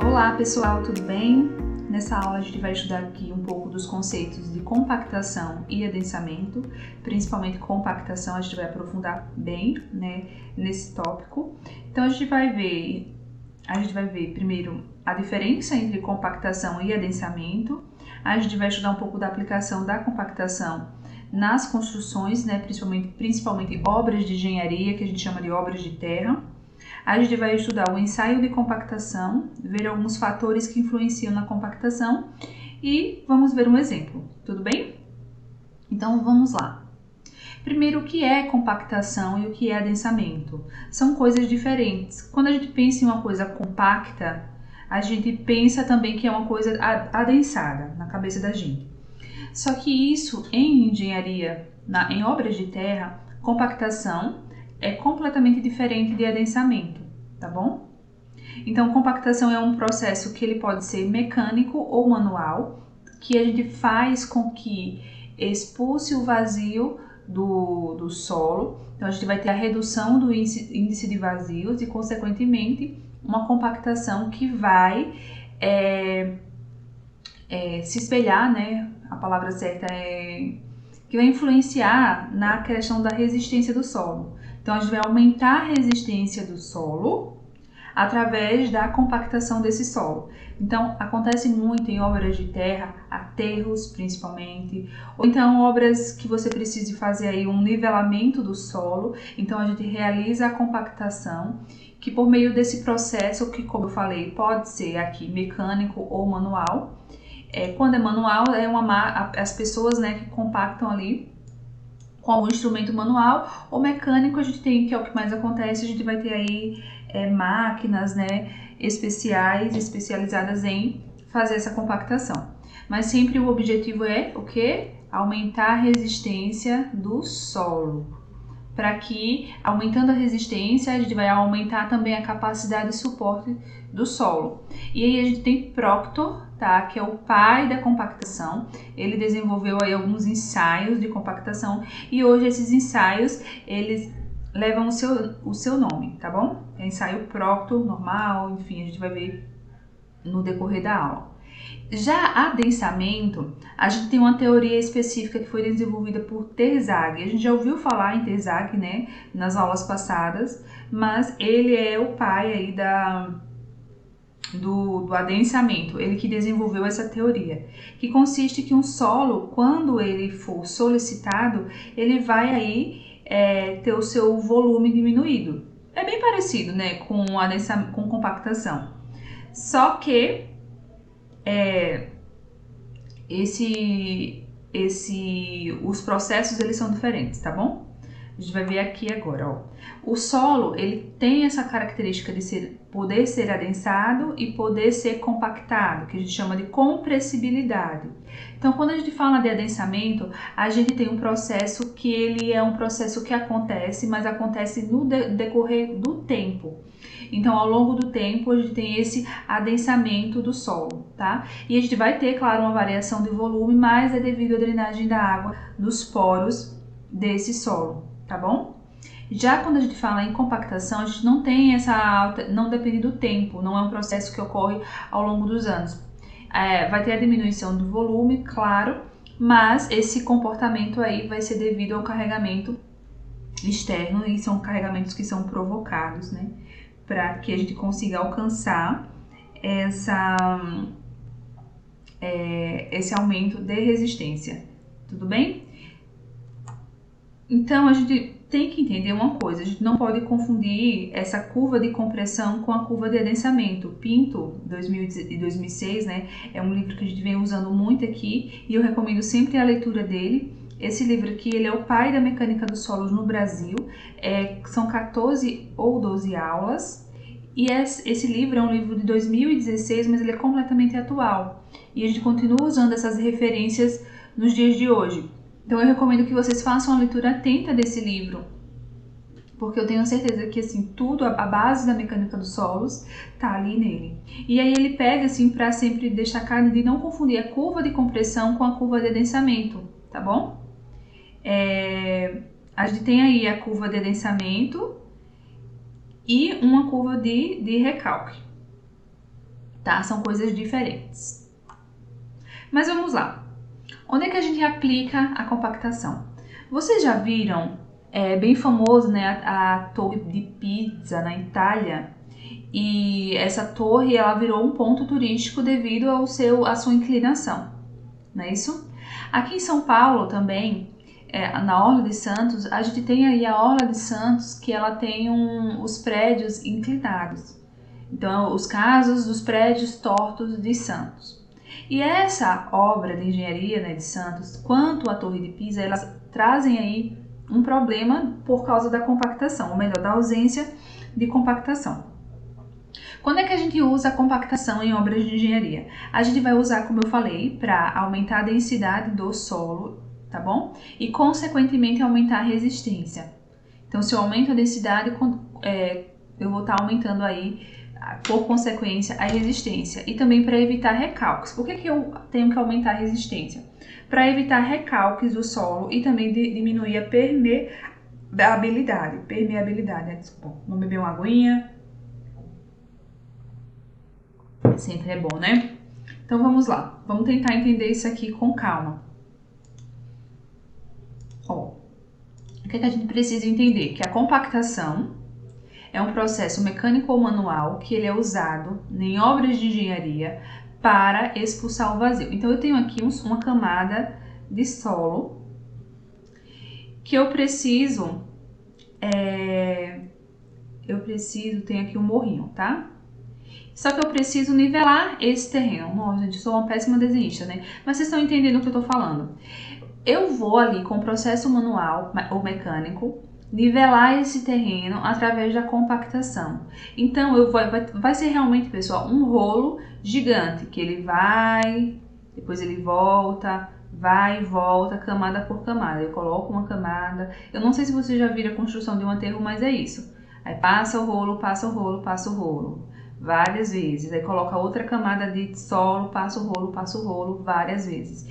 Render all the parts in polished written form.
Olá pessoal, tudo bem? Nessa aula a gente vai estudar aqui um pouco dos conceitos de compactação e adensamento, principalmente compactação, a gente vai aprofundar bem, nesse tópico. Então a gente vai ver primeiro a diferença entre compactação e adensamento. A gente vai estudar um pouco da aplicação da compactação nas construções, principalmente obras de engenharia, que a gente chama de obras de terra. A gente vai estudar o ensaio de compactação, ver alguns fatores que influenciam na compactação e vamos ver um exemplo, tudo bem? Então vamos lá. Primeiro, o que é compactação e o que é adensamento? São coisas diferentes. Quando a gente pensa em uma coisa compacta, a gente pensa também que é uma coisa adensada na cabeça da gente. Só que isso em engenharia, em obras de terra, compactação é completamente diferente de adensamento, tá bom? Então, compactação é um processo que ele pode ser mecânico ou manual, que a gente faz com que expulse o vazio do solo. Então, a gente vai ter a redução do índice de vazios e, consequentemente, uma compactação que vai se espelhar, a palavra certa é que vai influenciar na questão da resistência do solo. Então, a gente vai aumentar a resistência do solo através da compactação desse solo. Então, acontece muito em obras de terra, aterros principalmente, ou então obras que você precise fazer aí um nivelamento do solo. Então, a gente realiza a compactação, que por meio desse processo, que como eu falei, pode ser aqui mecânico ou manual. Quando é manual, as pessoas que compactam ali com o instrumento manual, ou mecânico a gente tem, que é o que mais acontece, a gente vai ter aí máquinas especializadas em fazer essa compactação. Mas sempre o objetivo é o quê? Aumentar a resistência do solo. Para que, aumentando a resistência, a gente vai aumentar também a capacidade de suporte do solo. E aí a gente tem Proctor, que é o pai da compactação. Ele desenvolveu aí alguns ensaios de compactação e hoje esses ensaios, eles levam o seu nome, tá bom? É ensaio Proctor, normal, enfim, a gente vai ver no decorrer da aula. Já adensamento, a gente tem uma teoria específica que foi desenvolvida por Terzaghi. A gente já ouviu falar em Terzaghi, nas aulas passadas, mas ele é o pai aí do adensamento, ele que desenvolveu essa teoria, que consiste que um solo, quando ele for solicitado, ele vai aí ter o seu volume diminuído. É bem parecido, com compactação. Só que os processos eles são diferentes, tá bom? A gente vai ver aqui agora, ó. O solo, ele tem essa característica de poder ser adensado e poder ser compactado, que a gente chama de compressibilidade. Então, quando a gente fala de adensamento, a gente tem um processo que ele é um processo que acontece, mas acontece no decorrer do tempo. Então, ao longo do tempo, a gente tem esse adensamento do solo, tá? E a gente vai ter, claro, uma variação de volume, mas é devido à drenagem da água dos poros desse solo, tá bom? Já quando a gente fala em compactação, a gente não tem não depende do tempo, não é um processo que ocorre ao longo dos anos. Vai ter a diminuição do volume, claro, mas esse comportamento aí vai ser devido ao carregamento externo e são carregamentos que são provocados, para que a gente consiga alcançar esse aumento de resistência, tudo bem? Então, a gente tem que entender uma coisa, a gente não pode confundir essa curva de compressão com a curva de adensamento. Pinto, 2006, é um livro que a gente vem usando muito aqui e eu recomendo sempre a leitura dele. Esse livro aqui, ele é o pai da mecânica dos solos no Brasil, são 14 ou 12 aulas, e esse livro é um livro de 2016, mas ele é completamente atual, e a gente continua usando essas referências nos dias de hoje. Então eu recomendo que vocês façam uma leitura atenta desse livro, porque eu tenho certeza que tudo, a base da mecânica dos solos tá ali nele. E aí ele pega para sempre destacar de não confundir a curva de compressão com a curva de adensamento, tá bom? A gente tem aí a curva de adensamento e uma curva de recalque, tá? São coisas diferentes. Mas vamos lá. Onde é que a gente aplica a compactação? Vocês já viram, bem famoso, né, a Torre de Pisa na Itália? E essa torre, ela virou um ponto turístico devido à sua inclinação, não é isso? Aqui em São Paulo também, na Orla de Santos, a gente tem aí a Orla de Santos, que ela tem os prédios inclinados. Então, os casos dos prédios tortos de Santos. E essa obra de engenharia, né, de Santos, quanto a Torre de Pisa, elas trazem aí um problema por causa da compactação, ou melhor, da ausência de compactação. Quando é que a gente usa a compactação em obras de engenharia? A gente vai usar, como eu falei, para aumentar a densidade do solo, tá bom? E, consequentemente, aumentar a resistência. Então, se eu aumento a densidade, eu vou estar aumentando aí, por consequência, a resistência. E também para evitar recalques. Por que eu tenho que aumentar a resistência? Para evitar recalques do solo e também diminuir a permeabilidade. Desculpa. Vamos beber uma aguinha. Sempre é bom, né? Então vamos lá. Vamos tentar entender isso aqui com calma. Ó, o que a gente precisa entender? Que a compactação é um processo mecânico ou manual que ele é usado em obras de engenharia para expulsar o vazio. Então, eu tenho aqui uma camada de solo que eu preciso, tem aqui um morrinho, tá? Só que eu preciso nivelar esse terreno. Nossa, gente, eu sou uma péssima desenhista, né? Mas vocês estão entendendo o que eu tô falando. Eu vou ali com o processo manual ou mecânico nivelar esse terreno através da compactação. Então, vai ser realmente, pessoal, um rolo gigante, que ele vai, depois ele volta, vai e volta, camada por camada. Eu coloco uma camada, eu não sei se vocês já viram a construção de um aterro, mas é isso. Aí passa o rolo, passa o rolo, passa o rolo, várias vezes. Aí coloca outra camada de solo, passa o rolo, várias vezes.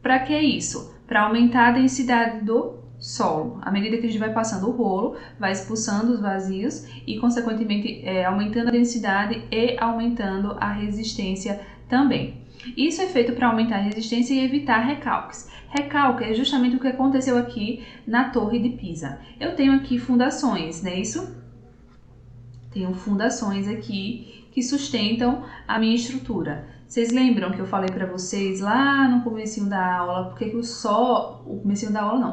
Para que isso? Para aumentar a densidade do solo. À medida que a gente vai passando o rolo, vai expulsando os vazios e, consequentemente, aumentando a densidade e aumentando a resistência também. Isso é feito para aumentar a resistência e evitar recalques. Recalque é justamente o que aconteceu aqui na Torre de Pisa. Eu tenho aqui fundações, não é isso? Tenho fundações aqui que sustentam a minha estrutura. Vocês lembram que eu falei para vocês lá no comecinho da aula,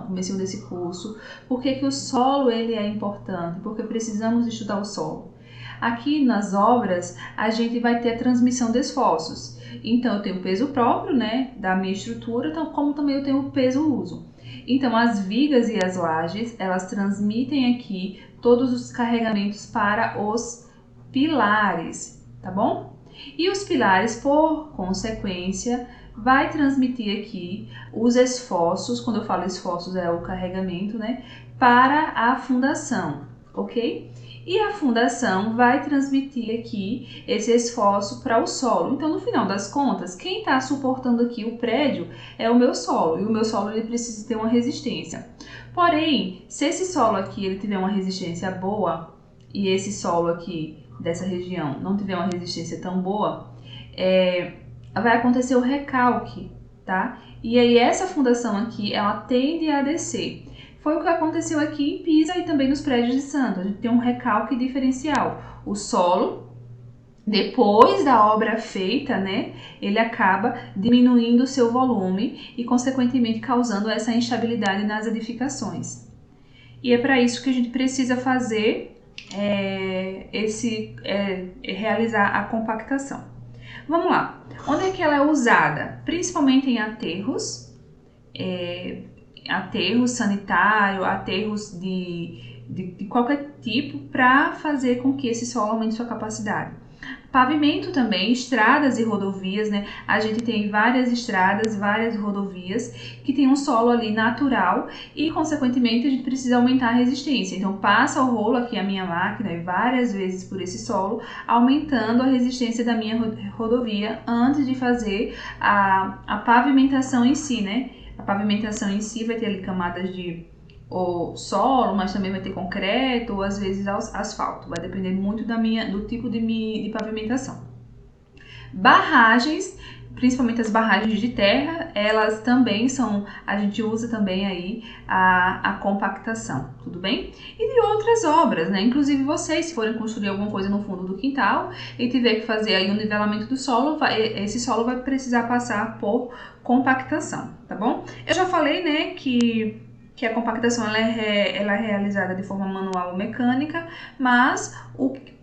comecinho desse curso, por que o solo ele é importante? Porque precisamos estudar o solo. Aqui nas obras, a gente vai ter a transmissão de esforços. Então, eu tenho o peso próprio, né, da minha estrutura, como também eu tenho o peso-uso. Então, as vigas e as lajes, elas transmitem aqui todos os carregamentos para os pilares, tá bom? E os pilares, por consequência, vai transmitir aqui os esforços, quando eu falo esforços é o carregamento, né, para a fundação, ok? E a fundação vai transmitir aqui esse esforço para o solo. Então, no final das contas, quem está suportando aqui o prédio é o meu solo, e o meu solo ele precisa ter uma resistência. Porém, se esse solo aqui ele tiver uma resistência boa, e esse solo aqui dessa região não tiver uma resistência tão boa, vai acontecer o recalque, tá? E aí essa fundação aqui, ela tende a descer. Foi o que aconteceu aqui em Pisa e também nos prédios de Santos. A gente tem um recalque diferencial. O solo, depois da obra feita, né, ele acaba diminuindo o seu volume e, consequentemente, causando essa instabilidade nas edificações. E é para isso que a gente precisa fazer realizar a compactação. Vamos lá. Onde é que ela é usada? Principalmente em aterros, aterros sanitários, aterros de qualquer tipo, para fazer com que esse solo aumente sua capacidade. Pavimento também, estradas e rodovias, né? A gente tem várias estradas, várias rodovias que tem um solo ali natural e, consequentemente, a gente precisa aumentar a resistência. Então, passa o rolo aqui a minha máquina e várias vezes por esse solo, aumentando a resistência da minha rodovia antes de fazer a pavimentação em si, né? A pavimentação em si vai ter ali camadas de solo, mas também vai ter concreto ou às vezes asfalto. Vai depender muito do tipo de pavimentação. Barragens, principalmente as barragens de terra, elas também são, a gente usa também aí a compactação, tudo bem? E de outras obras, né? Inclusive vocês, se forem construir alguma coisa no fundo do quintal e tiver que fazer aí um nivelamento do solo, esse solo vai precisar passar por compactação, tá bom? Eu já falei, né, que a compactação ela é realizada de forma manual ou mecânica, mas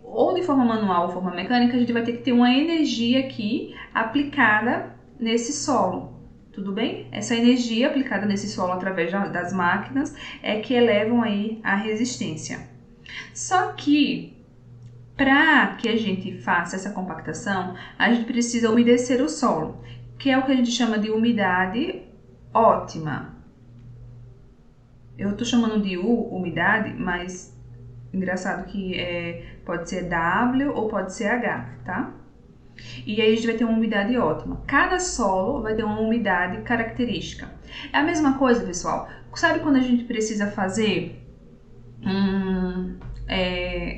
ou de forma manual ou forma mecânica, a gente vai ter que ter uma energia aqui aplicada nesse solo, tudo bem? Essa energia aplicada nesse solo através das máquinas é que elevam aí a resistência. Só que, para que a gente faça essa compactação, a gente precisa umedecer o solo, que é o que a gente chama de umidade ótima. Eu estou chamando de umidade, mas engraçado que pode ser W ou pode ser H, tá? E aí a gente vai ter uma umidade ótima. Cada solo vai ter uma umidade característica. É a mesma coisa, pessoal. Sabe quando a gente precisa fazer...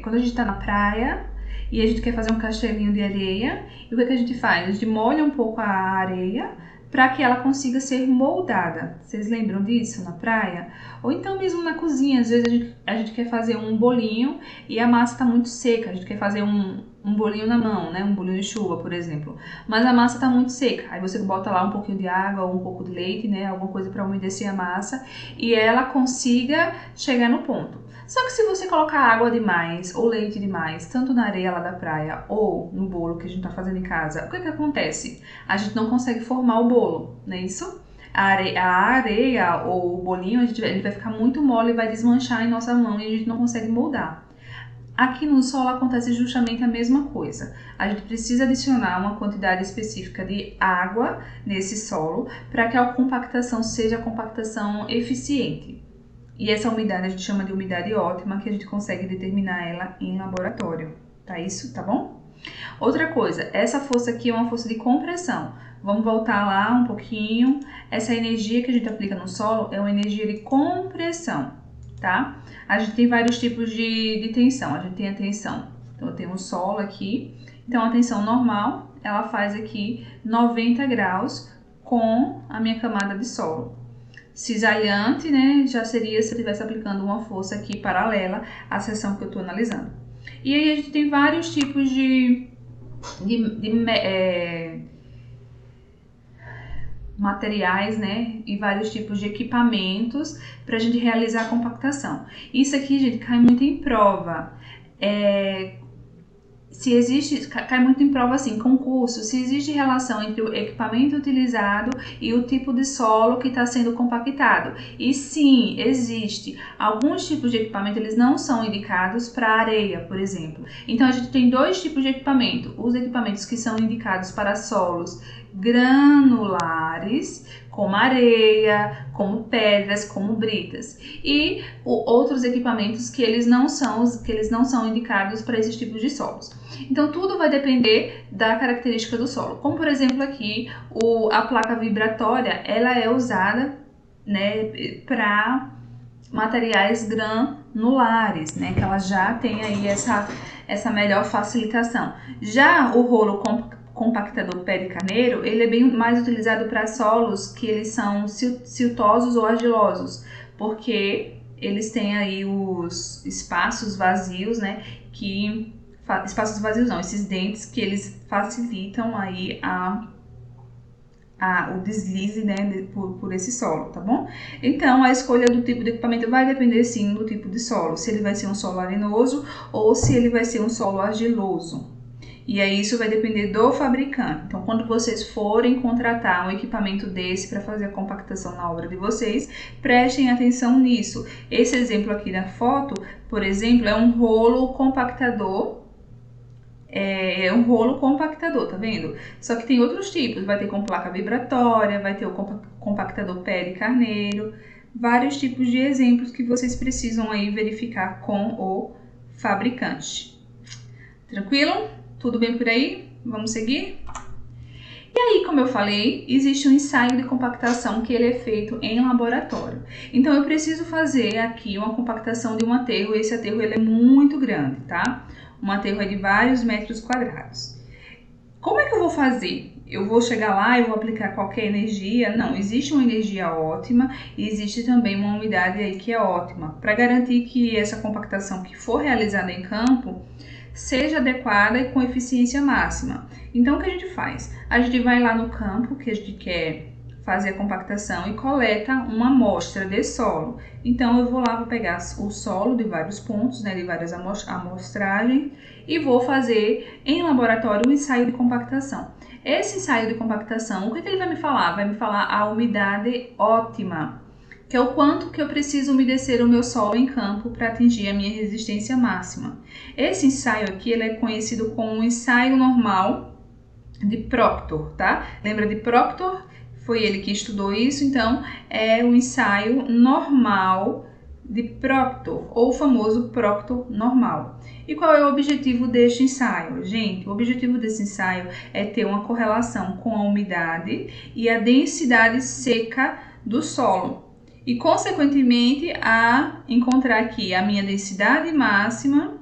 quando a gente está na praia e a gente quer fazer um castelinho de areia, e o que a gente faz? A gente molha um pouco a areia para que ela consiga ser moldada. Vocês lembram disso na praia? Ou então mesmo na cozinha, às vezes a gente quer fazer um bolinho e a massa está muito seca, a gente quer fazer um bolinho na mão, né? Um bolinho de chuva, por exemplo. Mas a massa está muito seca, aí você bota lá um pouquinho de água ou um pouco de leite, né? Alguma coisa para umedecer a massa e ela consiga chegar no ponto. Só que se você colocar água demais ou leite demais, tanto na areia lá da praia ou no bolo que a gente tá fazendo em casa, o que que acontece? A gente não consegue formar o bolo, não é isso? A areia ou o bolinho, ele vai ficar muito mole e vai desmanchar em nossa mão e a gente não consegue moldar. Aqui no solo acontece justamente a mesma coisa. A gente precisa adicionar uma quantidade específica de água nesse solo para que a compactação seja a compactação eficiente. E essa umidade a gente chama de umidade ótima, que a gente consegue determinar ela em laboratório, tá isso? Tá bom? Outra coisa, essa força aqui é uma força de compressão. Vamos voltar lá um pouquinho. Essa energia que a gente aplica no solo é uma energia de compressão, tá? A gente tem vários tipos de tensão. A gente tem a tensão, então eu tenho o solo aqui. Então a tensão normal, ela faz aqui 90 graus com a minha camada de solo. Cisalhante, né, já seria se eu estivesse aplicando uma força aqui paralela à seção que eu estou analisando. E aí a gente tem vários tipos de materiais, né, e vários tipos de equipamentos para a gente realizar a compactação. Isso aqui, gente, cai muito em prova. Cai muito em prova assim, concurso, se existe relação entre o equipamento utilizado e o tipo de solo que está sendo compactado. E sim, existe. Alguns tipos de equipamento, eles não são indicados para areia, por exemplo. Então, a gente tem dois tipos de equipamento. Os equipamentos que são indicados para solos granulares, como areia, como pedras, como britas, e outros equipamentos que eles não são indicados para esses tipos de solos. Então tudo vai depender da característica do solo. Como por exemplo aqui a placa vibratória, ela é usada, né, para materiais granulares, né, que ela já tem aí essa melhor facilitação. Já o rolo compactador pé de carneiro, ele é bem mais utilizado para solos que eles são siltosos ou argilosos, porque eles têm aí os espaços vazios, né, espaços vazios não, esses dentes que eles facilitam aí o deslize, né, por esse solo, tá bom? Então, a escolha do tipo de equipamento vai depender sim do tipo de solo, se ele vai ser um solo arenoso ou se ele vai ser um solo argiloso. E aí isso vai depender do fabricante. Então, quando vocês forem contratar um equipamento desse para fazer a compactação na obra de vocês, prestem atenção nisso. Esse exemplo aqui da foto, por exemplo, é um rolo compactador. É um rolo compactador, tá vendo? Só que tem outros tipos, vai ter com placa vibratória, vai ter o compactador pé de carneiro, vários tipos de exemplos que vocês precisam aí verificar com o fabricante. Tranquilo? Tudo bem por aí? Vamos seguir? E aí, como eu falei, existe um ensaio de compactação que ele é feito em laboratório. Então, eu preciso fazer aqui uma compactação de um aterro. Esse aterro ele é muito grande, tá? Um aterro é de vários metros quadrados. Como é que eu vou fazer? Eu vou chegar lá e vou aplicar qualquer energia? Não, existe uma energia ótima e existe também uma umidade aí que é ótima, para garantir que essa compactação que for realizada em campo seja adequada e com eficiência máxima. Então, o que a gente faz? A gente vai lá no campo que a gente quer fazer a compactação e coleta uma amostra de solo. Então, eu vou lá, vou pegar o solo de vários pontos, né, de várias amostragens, e vou fazer em laboratório um ensaio de compactação. Esse ensaio de compactação, o que ele vai me falar? Vai me falar a umidade ótima, que é o quanto que eu preciso umedecer o meu solo em campo para atingir a minha resistência máxima. Esse ensaio aqui ele é conhecido como um ensaio normal de Proctor, tá? Lembra de Proctor? Foi ele que estudou isso, então é o ensaio normal de Proctor, ou o famoso Proctor normal. E qual é o objetivo deste ensaio? Gente, o objetivo desse ensaio é ter uma correlação com a umidade e a densidade seca do solo. E, consequentemente, a encontrar aqui a minha densidade máxima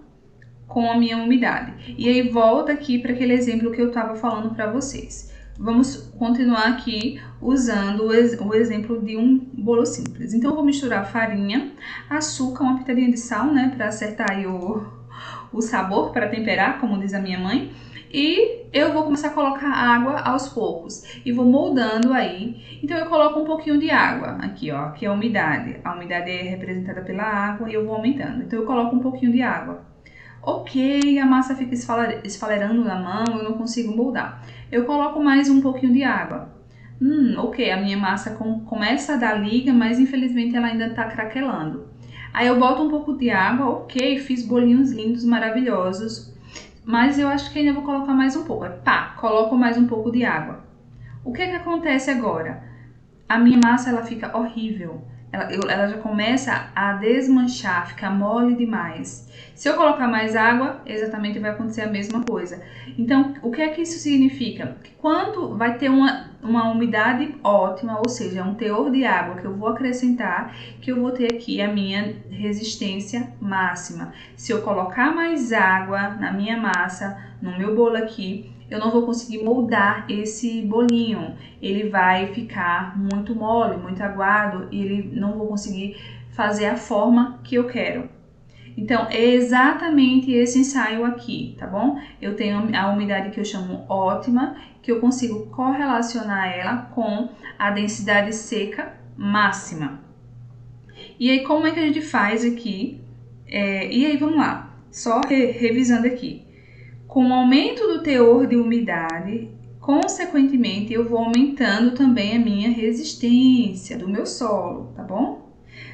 com a minha umidade. E aí, volta aqui para aquele exemplo que eu estava falando para vocês. Vamos continuar aqui usando o exemplo de um bolo simples. Então, eu vou misturar farinha, açúcar, uma pitadinha de sal, né, para acertar aí o sabor, para temperar, como diz a minha mãe. E eu vou começar a colocar água aos poucos e vou moldando aí. Então, eu coloco um pouquinho de água aqui, ó, que é a umidade. A umidade é representada pela água e eu vou aumentando. Então, eu coloco um pouquinho de água. Ok, a massa fica esfalerando na mão, eu não consigo moldar. Eu coloco mais um pouquinho de água. Ok, a minha massa começa a dar liga, mas infelizmente ela ainda está craquelando. Aí eu boto um pouco de água, ok, fiz bolinhos lindos, maravilhosos. Mas eu acho que ainda vou colocar mais um pouco. Coloco mais um pouco de água. O que acontece agora? A minha massa ela fica horrível. Ela já começa a desmanchar, ficar mole demais. Se eu colocar mais água, exatamente vai acontecer a mesma coisa. Então, o que é que isso significa? Que quando vai ter uma umidade ótima, ou seja, um teor de água que eu vou acrescentar, que eu vou ter aqui a minha resistência máxima. Se eu colocar mais água na minha massa, no meu bolo aqui, eu não vou conseguir moldar esse bolinho. Ele vai ficar muito mole, muito aguado e ele não vou conseguir fazer a forma que eu quero. Então, é exatamente esse ensaio aqui, tá bom? Eu tenho a umidade que eu chamo ótima, que eu consigo correlacionar ela com a densidade seca máxima. E aí, como é que a gente faz aqui? E aí, vamos lá. Só revisando aqui. Com o aumento do teor de umidade, consequentemente, eu vou aumentando também a minha resistência do meu solo, tá bom?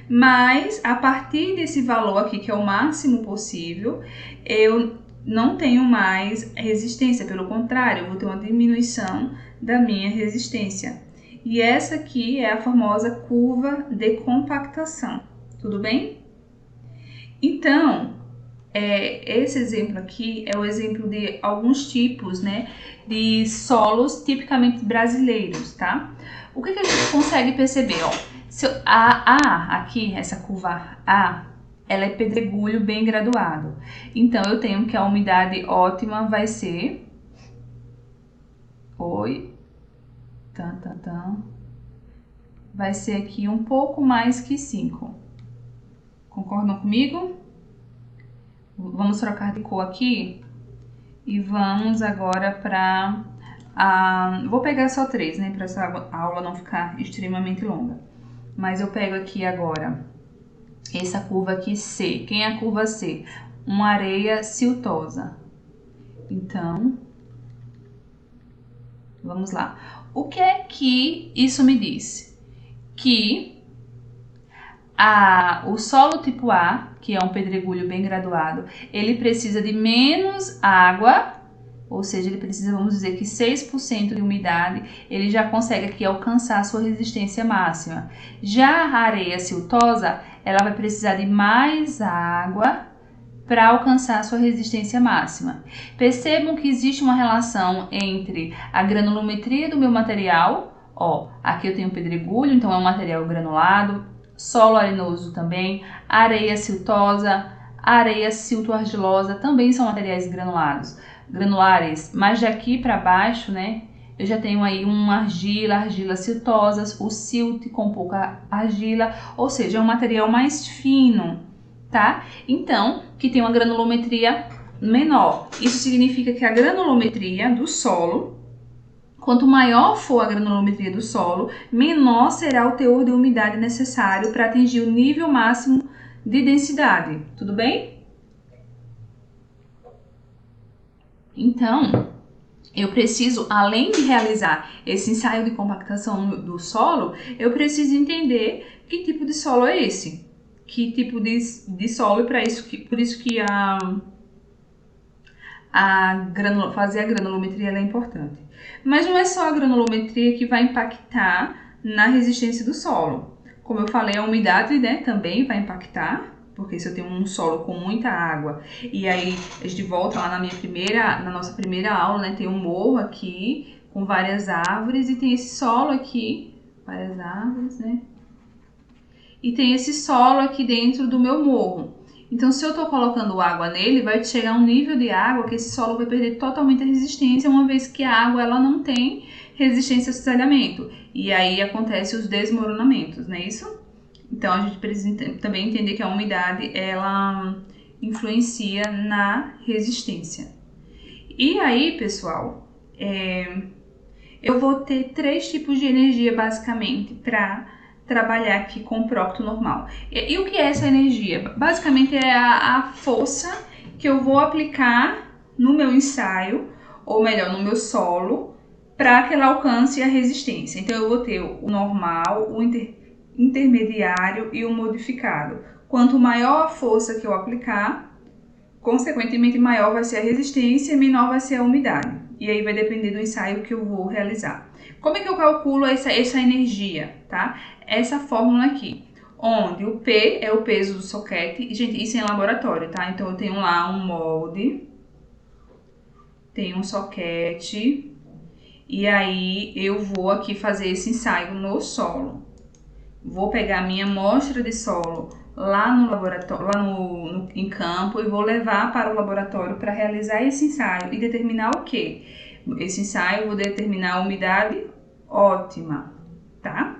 Mas, a partir desse valor aqui, que é o máximo possível, eu não tenho mais resistência. Pelo contrário, eu vou ter uma diminuição da minha resistência. E essa aqui é a famosa curva de compactação, tudo bem? Então, esse exemplo aqui é o exemplo de alguns tipos, né, de solos tipicamente brasileiros, tá? O que a gente consegue perceber, ó? Aqui, essa curva A, ela é pedregulho bem graduado. Então, eu tenho que a umidade ótima vai ser... Vai ser aqui um pouco mais que 5. Concordam comigo? Vamos trocar de cor aqui e vamos agora para... vou pegar só 3, né, para essa aula não ficar extremamente longa. Mas eu pego aqui agora essa curva aqui C. Quem é a curva C? Uma areia siltosa. Então, vamos lá. O que é que isso me diz? Que o solo tipo A, que é um pedregulho bem graduado, ele precisa de menos água, ou seja, ele precisa, vamos dizer que 6% de umidade, ele já consegue aqui alcançar a sua resistência máxima. Já a areia siltosa, ela vai precisar de mais água para alcançar a sua resistência máxima. Percebam que existe uma relação entre a granulometria do meu material, ó, aqui eu tenho pedregulho, então é um material granulado, solo arenoso também, areia siltosa, areia silto-argilosa também são materiais granulados. granulares, mas daqui para baixo, né, eu já tenho aí uma argila siltosa, o silt com pouca argila, ou seja, é um material mais fino, tá? Então, que tem uma granulometria menor. Isso significa que a granulometria do solo, quanto maior for a granulometria do solo, menor será o teor de umidade necessário para atingir o nível máximo de densidade. Tudo bem? Então, eu preciso, além de realizar esse ensaio de compactação do solo, eu preciso entender que tipo de solo é esse. Que tipo de solo, e por isso que fazer a granulometria é importante. Mas não é só a granulometria que vai impactar na resistência do solo. Como eu falei, a umidade, né, também vai impactar, porque se eu tenho um solo com muita água, e aí a gente volta lá na nossa primeira aula, né, tem um morro aqui com várias árvores e tem esse solo aqui, várias árvores, né, e tem esse solo aqui dentro do meu morro. Então, se eu estou colocando água nele, vai chegar um nível de água que esse solo vai perder totalmente a resistência, uma vez que a água ela não tem resistência ao cisalhamento. E aí acontece os desmoronamentos, não é isso? Então, a gente precisa também entender que a umidade ela influencia na resistência. E aí, pessoal, eu vou ter 3 tipos de energia basicamente para trabalhar aqui com o prócto normal. E o que é essa energia? Basicamente é a força que eu vou aplicar no meu ensaio, ou melhor, no meu solo, para que ela alcance a resistência. Então eu vou ter o normal, o intermediário e o modificado. Quanto maior a força que eu aplicar, consequentemente maior vai ser a resistência e menor vai ser a umidade. E aí vai depender do ensaio que eu vou realizar. Como é que eu calculo essa energia, tá? Essa fórmula aqui, onde o P é o peso do soquete, e gente, isso é em laboratório, tá? Então eu tenho lá um molde, tenho um soquete, e aí eu vou aqui fazer esse ensaio no solo. Vou pegar a minha amostra de solo lá no laboratório, em campo, e vou levar para o laboratório para realizar esse ensaio e determinar o quê? Esse ensaio eu vou determinar a umidade ótima, tá?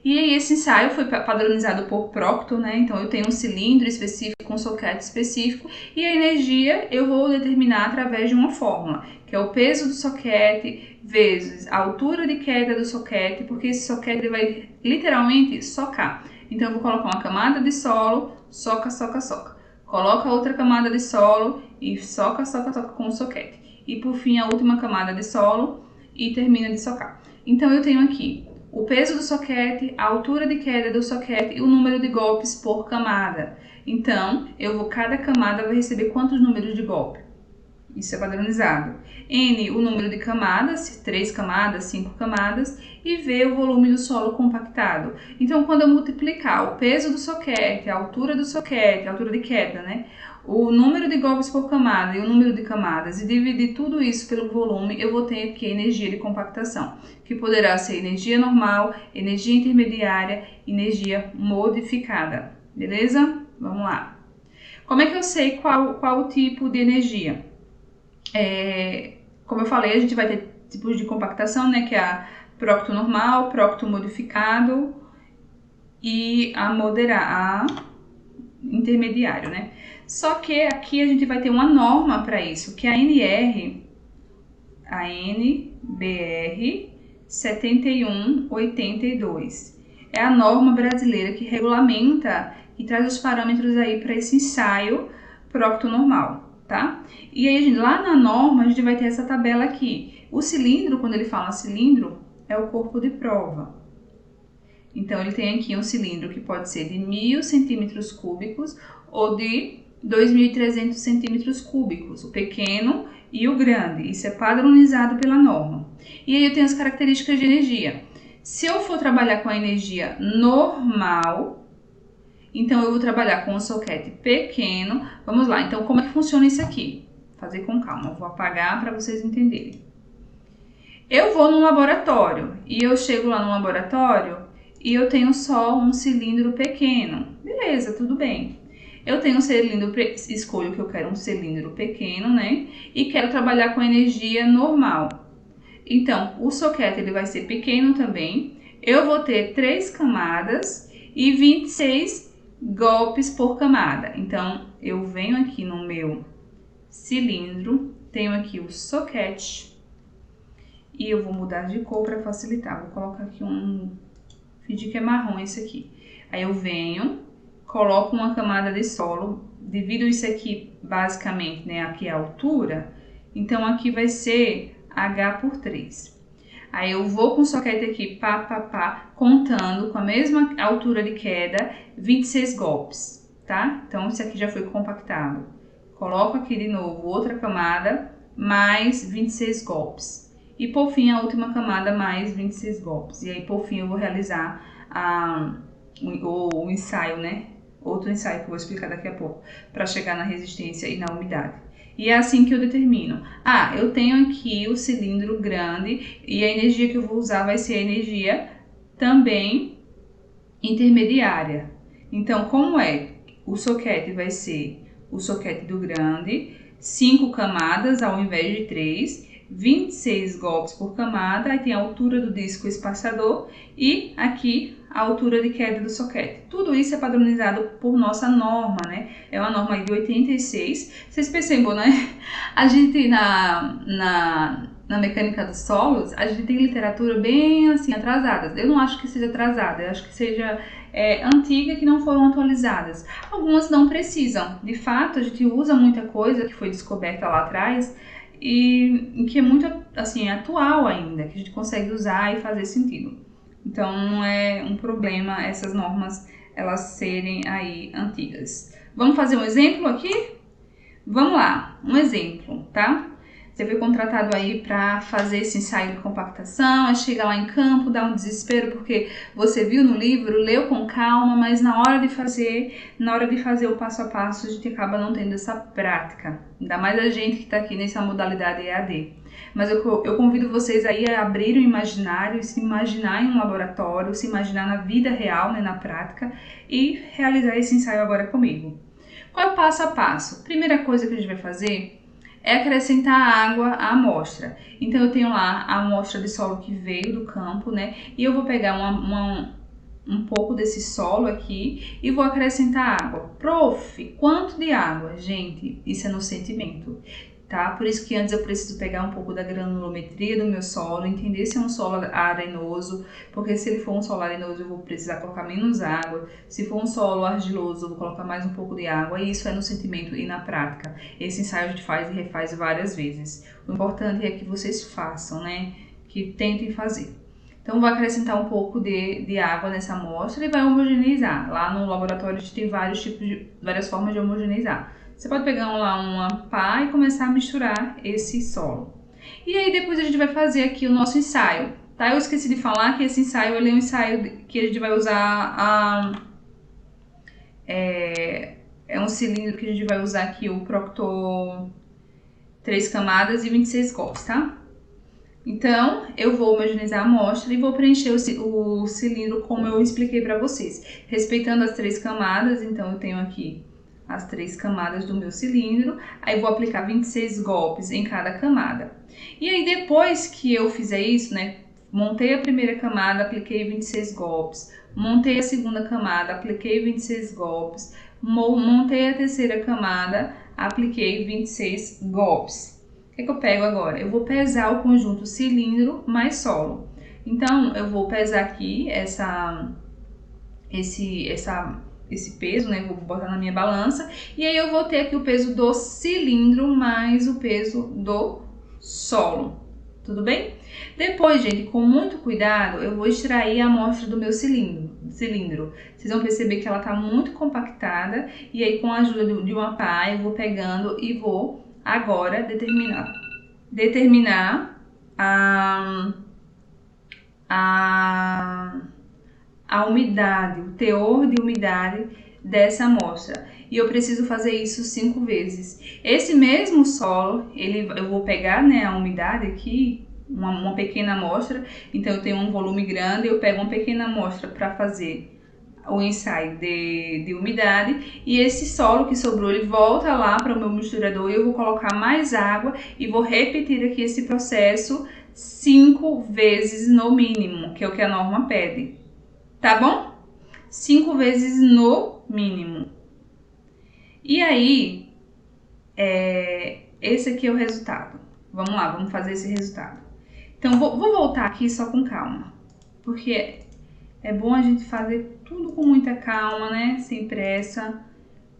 E aí esse ensaio foi padronizado por Proctor, né? Então eu tenho um cilindro específico, um soquete específico, e a energia eu vou determinar através de uma fórmula, que é o peso do soquete vezes a altura de queda do soquete, porque esse soquete ele vai literalmente socar. Então eu vou colocar uma camada de solo, soca, soca, soca. Coloca outra camada de solo e soca, soca, soca com o soquete. E por fim a última camada de solo e termina de socar. Então eu tenho aqui o peso do soquete, a altura de queda do soquete e o número de golpes por camada. Então, cada camada vai receber quantos números de golpe? Isso é padronizado. N, o número de camadas, 3 camadas, 5 camadas, e V, o volume do solo compactado. Então, quando eu multiplicar o peso do soquete, a altura do soquete, a altura de queda, né? O número de golpes por camada e o número de camadas, e dividir tudo isso pelo volume, eu vou ter aqui a energia de compactação, que poderá ser energia normal, energia intermediária, energia modificada. Beleza? Vamos lá. Como é que eu sei qual o tipo de energia? Como eu falei, a gente vai ter tipos de compactação, né? Que é a procto normal, procto modificado e a intermediário, né? Só que aqui a gente vai ter uma norma para isso, que é a NBR 7182. É a norma brasileira que regulamenta e traz os parâmetros aí para esse ensaio procto normal, tá? E aí, gente, lá na norma a gente vai ter essa tabela aqui. O cilindro, quando ele fala cilindro, é o corpo de prova. Então, ele tem aqui um cilindro que pode ser de 1000 centímetros cúbicos ou de 2.300 centímetros cúbicos, o pequeno e o grande. Isso é padronizado pela norma. E aí eu tenho as características de energia. Se eu for trabalhar com a energia normal, então eu vou trabalhar com um soquete pequeno. Vamos lá, então como é que funciona isso aqui? Vou fazer com calma, eu vou apagar para vocês entenderem. Eu vou num laboratório e eu chego lá no laboratório e eu tenho só um cilindro pequeno. Beleza, tudo bem. Eu tenho um cilindro, escolho que eu quero um cilindro pequeno, né? E quero trabalhar com energia normal. Então, o soquete ele vai ser pequeno também. Eu vou ter 3 camadas e 26 golpes por camada. Então, eu venho aqui no meu cilindro, tenho aqui o soquete e eu vou mudar de cor para facilitar. Vou colocar aqui fingir que é marrom esse aqui. Aí eu venho, coloco uma camada de solo, divido isso aqui basicamente, né, aqui a altura. Então aqui vai ser H por 3. Aí eu vou com o soquete aqui, pá, contando com a mesma altura de queda, 26 golpes, tá? Então esse aqui já foi compactado. Coloco aqui de novo outra camada, mais 26 golpes. E por fim a última camada, mais 26 golpes. E aí por fim eu vou realizar o ensaio, né? Outro ensaio que eu vou explicar daqui a pouco, para chegar na resistência e na umidade. E é assim que eu determino. Eu tenho aqui o cilindro grande e a energia que eu vou usar vai ser a energia também intermediária. Então, como é? O soquete vai ser o soquete do grande, 5 camadas ao invés de 3, 26 golpes por camada, aí tem a altura do disco espaçador e aqui a altura de queda do soquete. Tudo isso é padronizado por nossa norma, né? É uma norma aí de 86. Vocês percebam, né? A gente na mecânica dos solos, a gente tem literatura bem assim atrasada. Eu não acho que seja atrasada, eu acho que seja antiga, que não foram atualizadas. Algumas não precisam. De fato, a gente usa muita coisa que foi descoberta lá atrás e que é muito assim atual ainda, que a gente consegue usar e fazer sentido. Então não é um problema essas normas elas serem aí antigas. Vamos fazer um exemplo aqui? Vamos lá, um exemplo, tá? Você foi contratado aí para fazer esse ensaio de compactação, aí chega lá em campo, dá um desespero porque você viu no livro, leu com calma, mas na hora de fazer o passo a passo, a gente acaba não tendo essa prática. Ainda mais a gente que está aqui nessa modalidade EAD. Mas eu convido vocês aí a abrir o imaginário, se imaginar em um laboratório, se imaginar na vida real, né, na prática, e realizar esse ensaio agora comigo. Qual é o passo a passo? Primeira coisa que a gente vai fazer é acrescentar água à amostra. Então eu tenho lá a amostra de solo que veio do campo, né? E eu vou pegar um pouco desse solo aqui e vou acrescentar água. Prof, quanto de água? Gente, isso é no sentimento, tá? Por isso que antes eu preciso pegar um pouco da granulometria do meu solo, entender se é um solo arenoso, porque se ele for um solo arenoso eu vou precisar colocar menos água, se for um solo argiloso eu vou colocar mais um pouco de água, e isso é no sentimento e na prática. Esse ensaio a gente faz e refaz várias vezes. O importante é que vocês façam, né? Que tentem fazer. Então vou acrescentar um pouco de água nessa amostra e vai homogeneizar. Lá no laboratório a gente tem várias formas de homogeneizar. Você pode pegar lá uma pá e começar a misturar esse solo. E aí depois a gente vai fazer aqui o nosso ensaio, tá? Eu esqueci de falar que esse ensaio ele é um ensaio que a gente vai usar é um cilindro que a gente vai usar aqui o Proctor 3 camadas e 26 golpes, tá? Então, eu vou homogeneizar a amostra e vou preencher o cilindro como eu expliquei para vocês. Respeitando as 3 camadas, então eu tenho aqui as 3 camadas do meu cilindro, aí vou aplicar 26 golpes em cada camada. E aí depois que eu fizer isso, né, montei a primeira camada, apliquei 26 golpes, montei a segunda camada, apliquei 26 golpes, montei a terceira camada, apliquei 26 golpes. O que é que eu pego agora? Eu vou pesar o conjunto cilindro mais solo. Então, eu vou pesar aqui esse peso, né? Vou botar na minha balança e aí eu vou ter aqui o peso do cilindro mais o peso do solo. Tudo bem? Depois, gente, com muito cuidado, eu vou extrair a amostra do meu cilindro. Vocês vão perceber que ela está muito compactada e aí com a ajuda de uma pá eu vou pegando e vou agora determinar a umidade, o teor de umidade dessa amostra. E eu preciso fazer isso 5 vezes. Esse mesmo solo, eu vou pegar, né, a umidade aqui, uma pequena amostra. Então eu tenho um volume grande, eu pego uma pequena amostra para fazer o ensaio de umidade, e esse solo que sobrou, ele volta lá para o meu misturador e eu vou colocar mais água e vou repetir aqui esse processo 5 vezes no mínimo, que é o que a norma pede, tá bom? 5 vezes no mínimo. E aí, esse aqui é o resultado. Vamos lá, vamos fazer esse resultado. Então, vou voltar aqui só com calma, porque é bom a gente fazer tudo com muita calma, né? Sem pressa.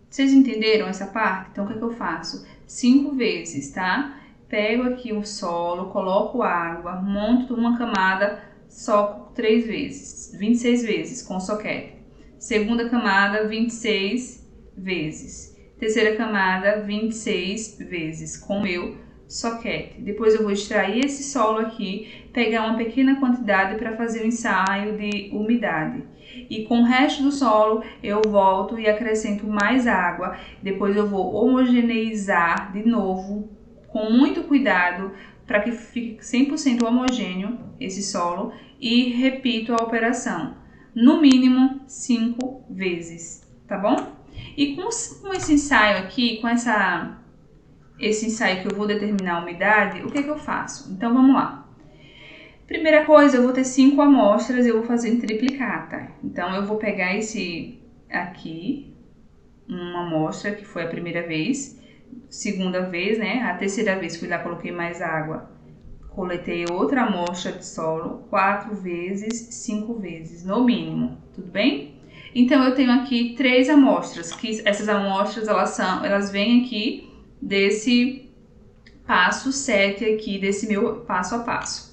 Vocês entenderam essa parte? Então, o que é que eu faço? 5 vezes, tá? Pego aqui o solo, coloco água, monto uma camada, soco 3 vezes, 26 vezes com soquete. Segunda camada, 26 vezes. Terceira camada, 26 vezes com meu soquete. Depois eu vou extrair esse solo aqui, pegar uma pequena quantidade para fazer o ensaio de umidade. E com o resto do solo eu volto e acrescento mais água. Depois eu vou homogeneizar de novo, com muito cuidado, para que fique 100% homogêneo esse solo. E repito a operação, no mínimo 5 vezes, tá bom? E com esse ensaio aqui, com esse ensaio que eu vou determinar a umidade, o que eu faço? Então vamos lá. Primeira coisa, eu vou ter 5 amostras e eu vou fazer em triplicata. Então eu vou pegar esse aqui, uma amostra que foi a primeira vez, segunda vez, né? A terceira vez fui lá, coloquei mais água, coletei outra amostra de solo, 4 vezes, 5 vezes, no mínimo, tudo bem? Então eu tenho aqui 3 amostras, que essas amostras elas vêm aqui desse passo 7 aqui, desse meu passo a passo.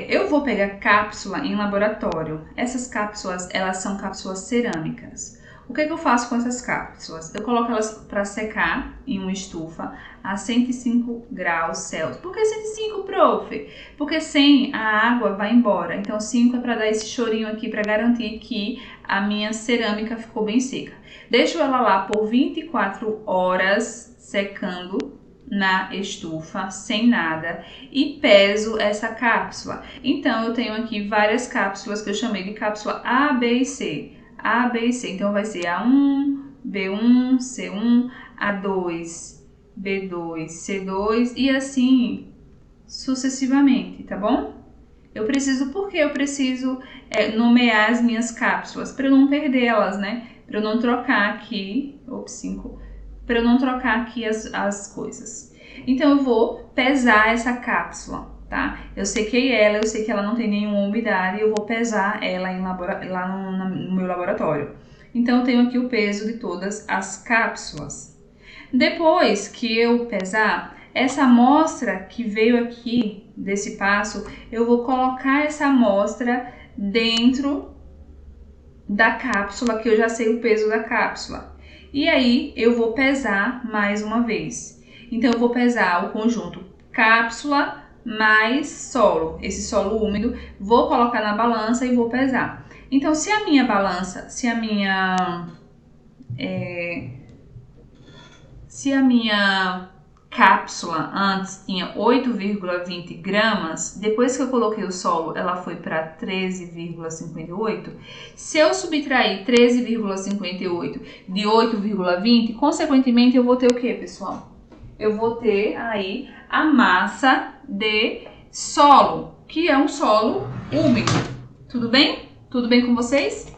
Eu vou pegar cápsula em laboratório. Essas cápsulas, elas são cápsulas cerâmicas. O que eu faço com essas cápsulas? Eu coloco elas para secar em uma estufa a 105 graus Celsius. Por que 105, prof? Porque 100 a água vai embora. Então 5 é para dar esse chorinho aqui, para garantir que a minha cerâmica ficou bem seca. Deixo ela lá por 24 horas secando na estufa, sem nada, e peso essa cápsula. Então eu tenho aqui várias cápsulas que eu chamei de cápsula A, B e C. A, B e C. Então vai ser A1, B1, C1, A2, B2, C2 e assim sucessivamente, tá bom? Porque eu preciso nomear as minhas cápsulas, para eu não perdê-las, né? Para eu não trocar aqui, para eu não trocar aqui as coisas. Então eu vou pesar essa cápsula, tá? Eu sequei ela, eu sei que ela não tem nenhuma umidade, eu vou pesar ela lá no meu laboratório. Então eu tenho aqui o peso de todas as cápsulas. Depois que eu pesar, essa amostra que veio aqui desse passo, eu vou colocar essa amostra dentro da cápsula, que eu já sei o peso da cápsula. E aí eu vou pesar mais uma vez. Então eu vou pesar o conjunto cápsula mais solo, esse solo úmido, vou colocar na balança e vou pesar. Então se a minha cápsula antes tinha 8,20 gramas, depois que eu coloquei o solo, ela foi para 13,58. Se eu subtrair 13,58 de 8,20, consequentemente eu vou ter o que, pessoal? Eu vou ter aí a massa de solo, que é um solo úmido. Tudo bem? Tudo bem com vocês?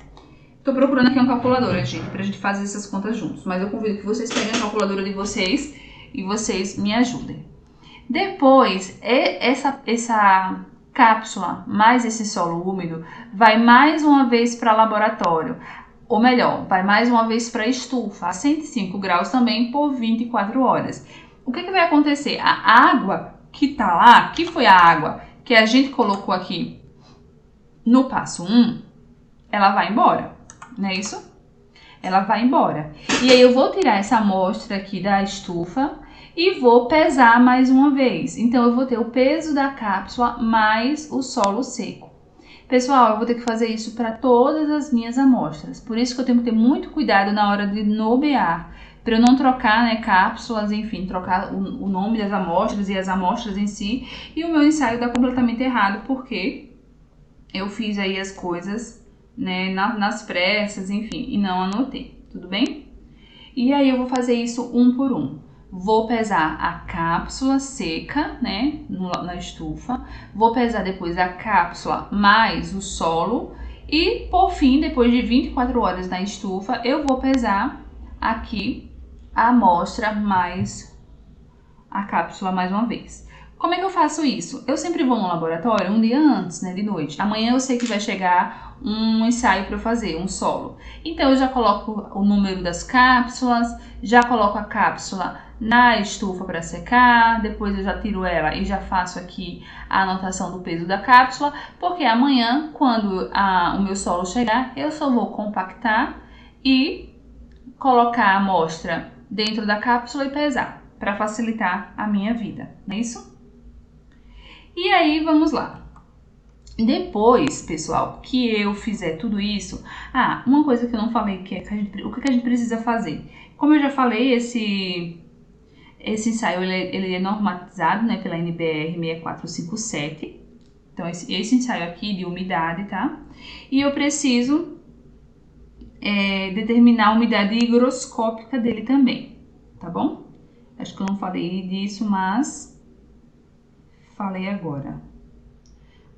Tô procurando aqui uma calculadora, gente, pra gente fazer essas contas juntos. Mas eu convido que vocês peguem a calculadora de vocês e vocês me ajudem. Depois, essa cápsula mais esse solo úmido vai mais uma vez para laboratório. Ou melhor, vai mais uma vez para estufa, a 105 graus também por 24 horas. O que vai acontecer? A água que tá lá, que foi a água que a gente colocou aqui no passo 1, ela vai embora, não é isso? Ela vai embora. E aí eu vou tirar essa amostra aqui da estufa e vou pesar mais uma vez. Então eu vou ter o peso da cápsula mais o solo seco. Pessoal, eu vou ter que fazer isso para todas as minhas amostras. Por isso que eu tenho que ter muito cuidado na hora de nomear, para eu não trocar, né, cápsulas, enfim, trocar o nome das amostras e as amostras em si. E o meu ensaio dá completamente errado, porque eu fiz aí as coisas né, nas pressas, enfim, e não anotei, tudo bem? E aí eu vou fazer isso um por um. Vou pesar a cápsula seca, né, na estufa. Vou pesar depois a cápsula mais o solo. E, por fim, depois de 24 horas na estufa, eu vou pesar aqui a amostra mais a cápsula mais uma vez. Como é que eu faço isso? Eu sempre vou no laboratório um dia antes, né, de noite. Amanhã eu sei que vai chegar um ensaio para eu fazer, um solo. Então eu já coloco o número das cápsulas, já coloco a cápsula na estufa para secar, depois eu já tiro ela e já faço aqui a anotação do peso da cápsula, porque amanhã, quando o meu solo chegar, eu só vou compactar e colocar a amostra dentro da cápsula e pesar, para facilitar a minha vida, não é isso? E aí, vamos lá. Depois, pessoal, que eu fizer tudo isso... uma coisa que eu não falei, que é o que a gente precisa fazer. Como eu já falei, esse ensaio ele é normatizado, né, pela NBR 6457. Então, esse ensaio aqui de umidade, tá? E eu preciso determinar a umidade higroscópica dele também, tá bom? Acho que eu não falei disso, mas falei agora.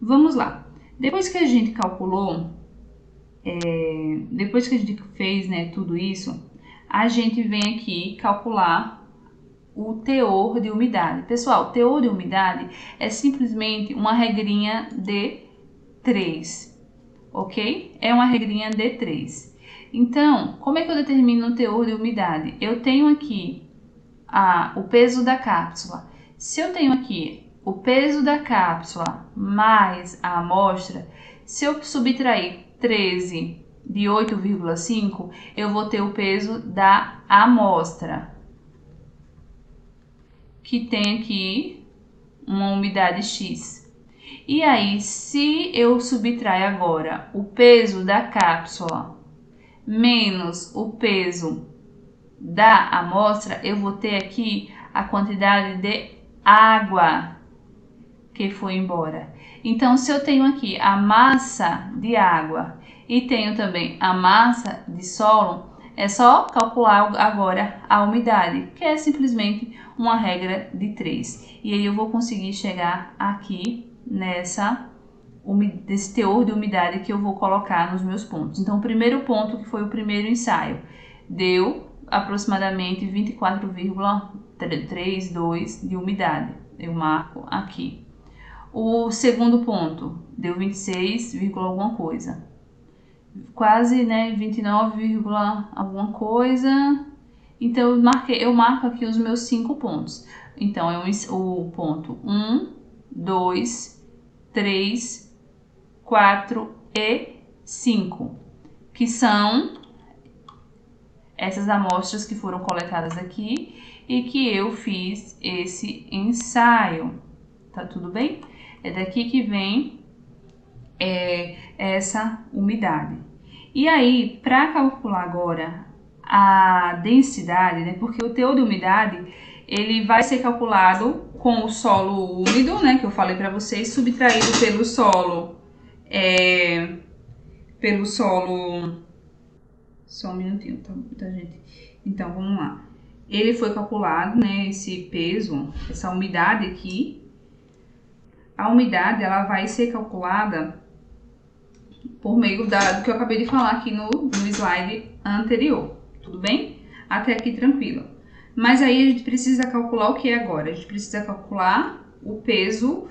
Vamos lá. Depois que a gente calculou, depois que a gente fez, né, tudo isso, a gente vem aqui calcular o teor de umidade. Pessoal, teor de umidade é simplesmente uma regrinha de 3, ok? É uma regrinha de 3. Então, como é que eu determino o teor de umidade? Eu tenho aqui o peso da cápsula. Se eu tenho aqui o peso da cápsula mais a amostra, se eu subtrair 13 de 8,5, eu vou ter o peso da amostra, que tem aqui uma umidade X. E aí, se eu subtrair agora o peso da cápsula menos o peso da amostra, eu vou ter aqui a quantidade de água que foi embora. Então, se eu tenho aqui a massa de água e tenho também a massa de solo, é só calcular agora a umidade, que é simplesmente uma regra de 3. E aí eu vou conseguir chegar aqui desse teor de umidade que eu vou colocar nos meus pontos. Então, o primeiro ponto, que foi o primeiro ensaio, deu aproximadamente 24,32 de umidade. Eu marco aqui. O segundo ponto deu 26, alguma coisa. Quase, né, 29, alguma coisa. Então, eu marco aqui os meus 5 pontos. Então, o ponto 1, 2, 3, 4 e 5, que são essas amostras que foram coletadas aqui e que eu fiz esse ensaio. Tá tudo bem? É daqui que vem essa umidade. E aí, para calcular agora a densidade, né? Porque o teor de umidade ele vai ser calculado com o solo úmido, né? Que eu falei para vocês, subtraído pelo solo, Só um minutinho, tá, gente? Então, vamos lá. Ele foi calculado, né? Esse peso, essa umidade aqui. A umidade ela vai ser calculada por meio do que eu acabei de falar aqui no slide anterior, tudo bem? Até aqui tranquilo. Mas aí a gente precisa calcular o que agora? A gente precisa calcular o peso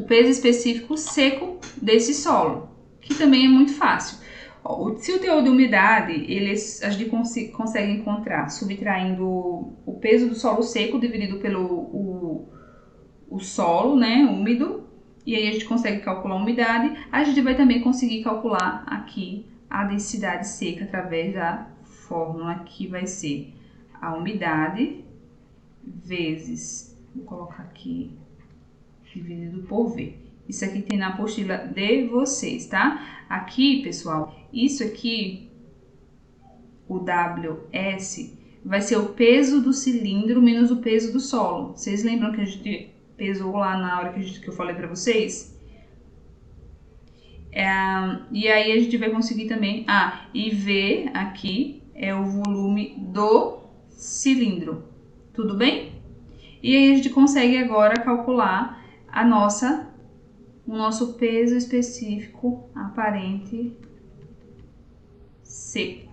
específico seco desse solo, que também é muito fácil. Se o teor de umidade, a gente consegue encontrar subtraindo o peso do solo seco dividido pelo o solo, né, úmido, e aí a gente consegue calcular a umidade. A gente vai também conseguir calcular aqui a densidade seca através da fórmula que vai ser a umidade vezes, vou colocar aqui, dividido por V. Isso aqui tem na apostila de vocês, tá? Aqui, pessoal, isso aqui, o WS, vai ser o peso do cilindro menos o peso do solo. Vocês lembram que a gente pesou lá na hora que eu falei para vocês? E aí a gente vai conseguir também... e V aqui é o volume do cilindro. Tudo bem? E aí a gente consegue agora calcular o nosso peso específico aparente seco.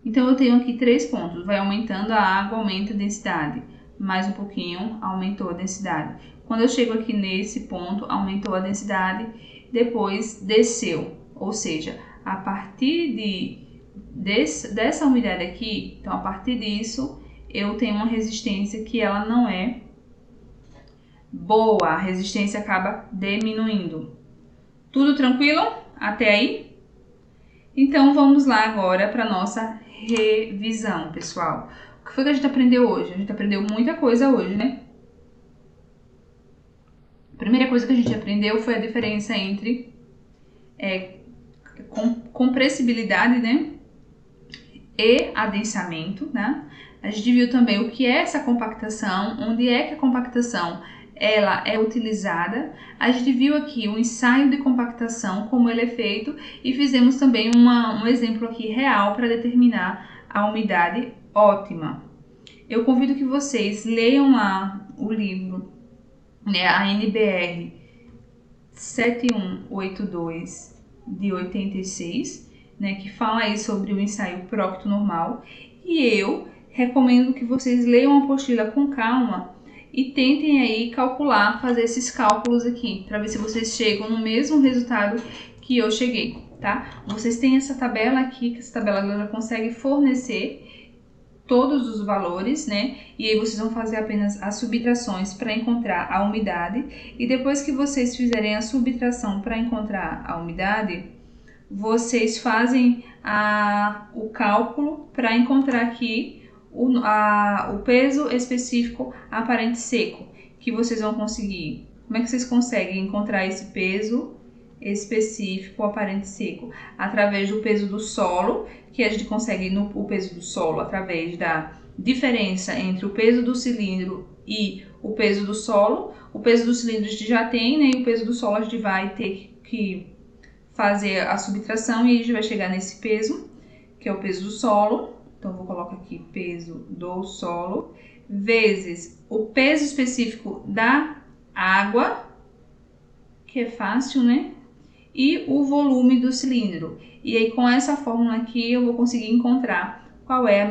Então eu tenho aqui 3 pontos, vai aumentando a água, aumenta a densidade, mais um pouquinho, aumentou a densidade. Quando eu chego aqui nesse ponto, aumentou a densidade, depois desceu, ou seja, a partir dessa umidade aqui, então a partir disso, eu tenho uma resistência que ela não é boa, a resistência acaba diminuindo. Tudo tranquilo até aí? Então vamos lá agora para nossa revisão, pessoal. O que foi que a gente aprendeu hoje? A gente aprendeu muita coisa hoje, né? A primeira coisa que a gente aprendeu foi a diferença entre compressibilidade, né? E adensamento, né? A gente viu também o que é essa compactação, onde é que a compactação ela é utilizada. A gente viu aqui o ensaio de compactação, como ele é feito, e fizemos também um exemplo aqui real para determinar a umidade ótima. Eu convido que vocês leiam lá o livro, né, a NBR 7182 de 86, né, que fala aí sobre o ensaio Procto normal, e eu recomendo que vocês leiam a apostila com calma e tentem aí calcular, fazer esses cálculos aqui, para ver se vocês chegam no mesmo resultado que eu cheguei, tá? Vocês têm essa tabela aqui, que essa tabela já consegue fornecer todos os valores, né? E aí vocês vão fazer apenas as subtrações para encontrar a umidade, e depois que vocês fizerem a subtração para encontrar a umidade, vocês fazem o cálculo para encontrar aqui o peso específico aparente seco, que vocês vão conseguir. Como é que vocês conseguem encontrar esse peso específico aparente seco? Através do peso do solo, que a gente consegue o peso do solo através da diferença entre o peso do cilindro e o peso do solo. O peso do cilindro a gente já tem, né? E o peso do solo a gente vai ter que fazer a subtração e a gente vai chegar nesse peso, que é o peso do solo. Então, eu vou colocar aqui peso do solo, vezes o peso específico da água, que é fácil, né? E o volume do cilindro. E aí, com essa fórmula aqui, eu vou conseguir encontrar qual é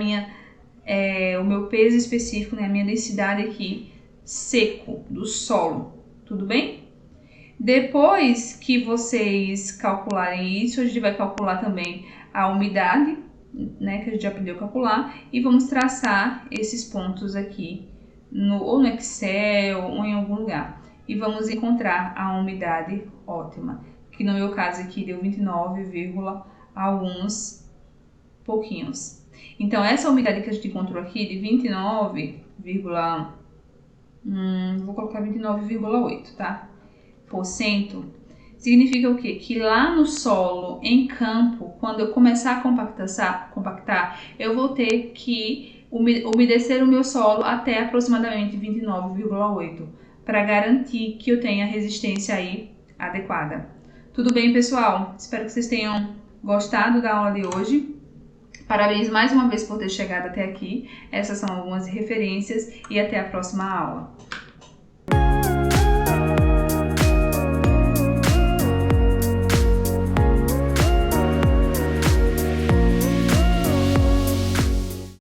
o meu peso específico, né? A minha densidade aqui, seco, do solo. Tudo bem? Depois que vocês calcularem isso, a gente vai calcular também a umidade, né, que a gente já aprendeu a calcular, e vamos traçar esses pontos aqui, ou no Excel, ou em algum lugar. E vamos encontrar a umidade ótima, que no meu caso aqui deu 29, alguns pouquinhos. Então, essa umidade que a gente encontrou aqui de 29, vou colocar 29,8, tá? Significa o quê? Que lá no solo, em campo, quando eu começar a compactar, eu vou ter que umedecer o meu solo até aproximadamente 29,8 para garantir que eu tenha resistência aí adequada. Tudo bem, pessoal? Espero que vocês tenham gostado da aula de hoje. Parabéns mais uma vez por ter chegado até aqui. Essas são algumas referências e até a próxima aula.